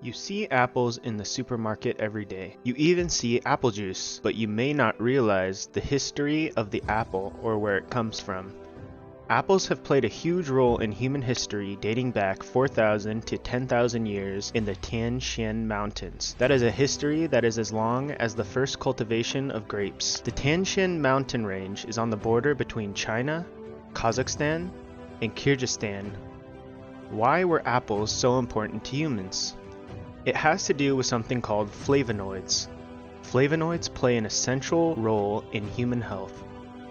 You see apples in the supermarket every day. You even see apple juice, but you may not realize the history of the apple or where it comes from. Apples have played a huge role in human history dating back 4,000 to 10,000 years in the Tian Shan Mountains. That is a history that is as long as the first cultivation of grapes. The Tian Shan mountain range is on the border between China, Kazakhstan, and Kyrgyzstan. Why were apples so important to humans? It has to do with something called flavonoids. Flavonoids play an essential role in human health.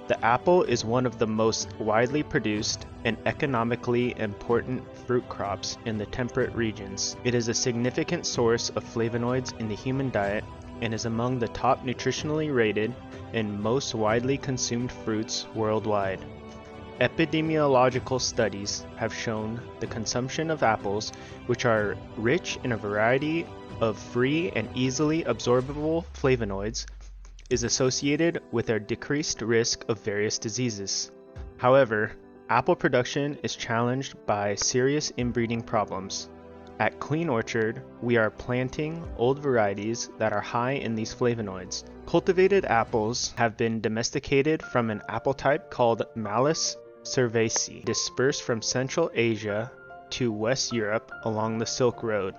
The apple is one of the most widely produced and economically important fruit crops in the temperate regions. It is a significant source of flavonoids in the human diet and is among the top nutritionally rated and most widely consumed fruits worldwide. Epidemiological studies have shown the consumption of apples, which are rich in a variety of free and easily absorbable flavonoids, is associated with a decreased risk of various diseases. However, apple production is challenged by serious inbreeding problems. At Queen Orchard, we are planting old varieties that are high in these flavonoids. Cultivated apples have been domesticated from an apple type called Malus cerevisiae, dispersed from Central Asia to West Europe along the Silk Road,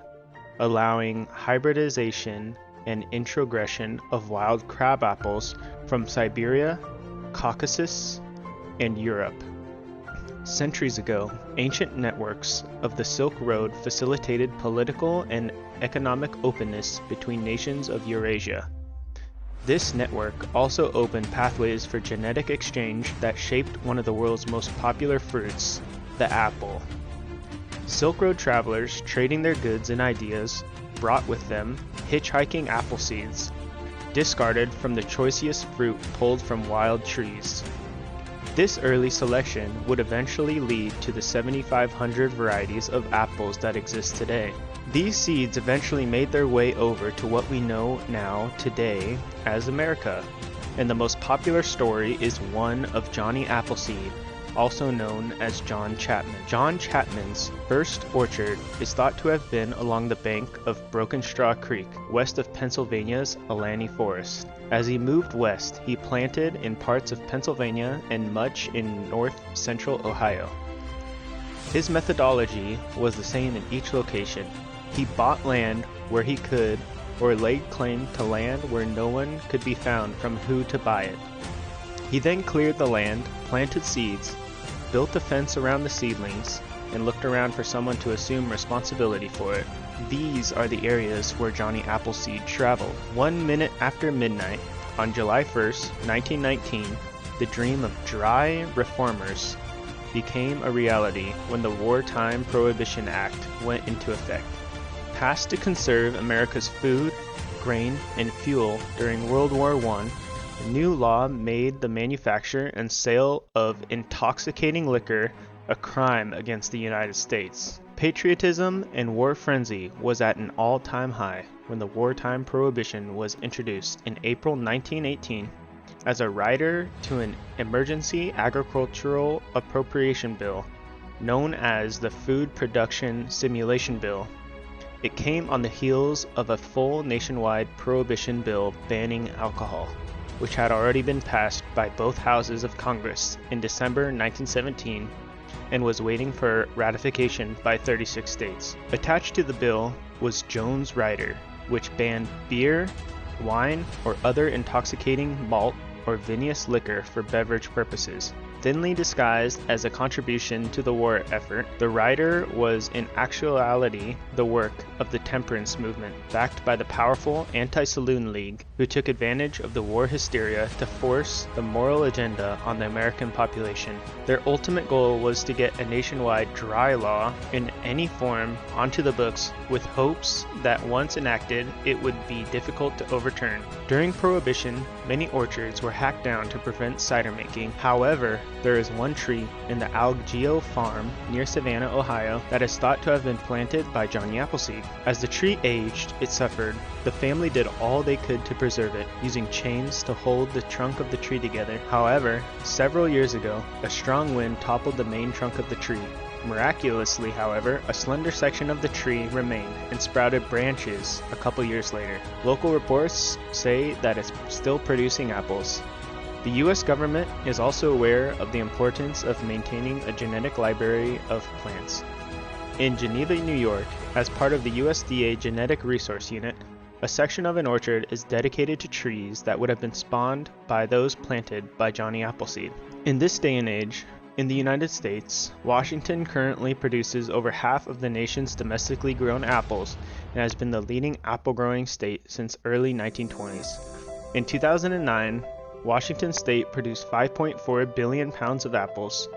allowing hybridization and introgression of wild crab apples from Siberia, Caucasus, and Europe. Centuries ago, ancient networks of the Silk Road facilitated political and economic openness between nations of Eurasia. This network also opened pathways for genetic exchange that shaped one of the world's most popular fruits, the apple. Silk Road travelers trading their goods and ideas brought with them hitchhiking apple seeds, discarded from the choicest fruit pulled from wild trees. This early selection would eventually lead to the 7,500 varieties of apples that exist today. These seeds eventually made their way over to what we know now today as America, and the most popular story is one of Johnny Appleseed, also known as John Chapman. John Chapman's first orchard is thought to have been along the bank of Broken Straw Creek, west of Pennsylvania's Alani Forest. As he moved west, he planted in parts of Pennsylvania and much in north-central Ohio. His methodology was the same in each location. He bought land where he could, or laid claim to land where no one could be found from who to buy it. He then cleared the land, planted seeds, built a fence around the seedlings, and looked around for someone to assume responsibility for it. These are the areas where Johnny Appleseed traveled. 1 minute after midnight, on July 1st, 1919, the dream of dry reformers became a reality when the Wartime Prohibition Act went into effect. Passed to conserve America's food, grain, and fuel during World War I, a new law made the manufacture and sale of intoxicating liquor a crime against the United States. Patriotism and war frenzy was at an all-time high when the wartime prohibition was introduced in April 1918 as a rider to an emergency agricultural appropriation bill known as the Food Production Simulation Bill. It came on the heels of a full nationwide prohibition bill banning alcohol, which had already been passed by both houses of Congress in December 1917 and was waiting for ratification by 36 states. Attached to the bill was Jones Rider, which banned beer, wine, or other intoxicating malt or vinous liquor for beverage purposes. Thinly disguised as a contribution to the war effort, the rider was in actuality the work of the temperance movement, backed by the powerful Anti-Saloon League, who took advantage of the war hysteria to force the moral agenda on the American population. Their ultimate goal was to get a nationwide dry law in any form onto the books, with hopes that once enacted, it would be difficult to overturn. During Prohibition, many orchards were hacked down to prevent cider making. However, there is one tree in the Algeo farm near Savannah, Ohio, that is thought to have been planted by Johnny Appleseed. As the tree aged, it suffered. The family did all they could to preserve it, using chains to hold the trunk of the tree together. However, several years ago, a strong wind toppled the main trunk of the tree, Miraculously, however, a slender section of the tree remained and sprouted branches a couple years later. Local reports say that it's still producing apples. The US government is also aware of the importance of maintaining a genetic library of plants. In Geneva, New York, as part of the USDA Genetic Resource Unit, a section of an orchard is dedicated to trees that would have been spawned by those planted by Johnny Appleseed. In this day and age, in the United States, Washington currently produces over half of the nation's domestically grown apples and has been the leading apple growing state since early 1920s. In 2009, Washington State produced 5.4 billion pounds of apples.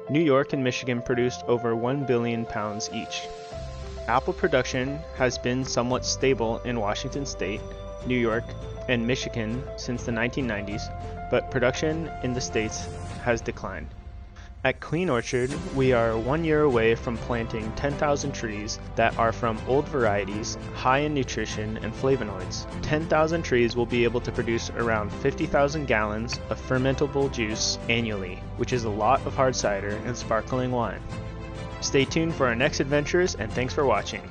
New York and Michigan produced over 1 billion pounds each. Apple production has been somewhat stable in Washington State, New York, and Michigan since the 1990s, but production in the states has declined. At Queen Orchard, we are 1 year away from planting 10,000 trees that are from old varieties, high in nutrition and flavonoids. 10,000 trees will be able to produce around 50,000 gallons of fermentable juice annually, which is a lot of hard cider and sparkling wine. Stay tuned for our next adventures, and thanks for watching.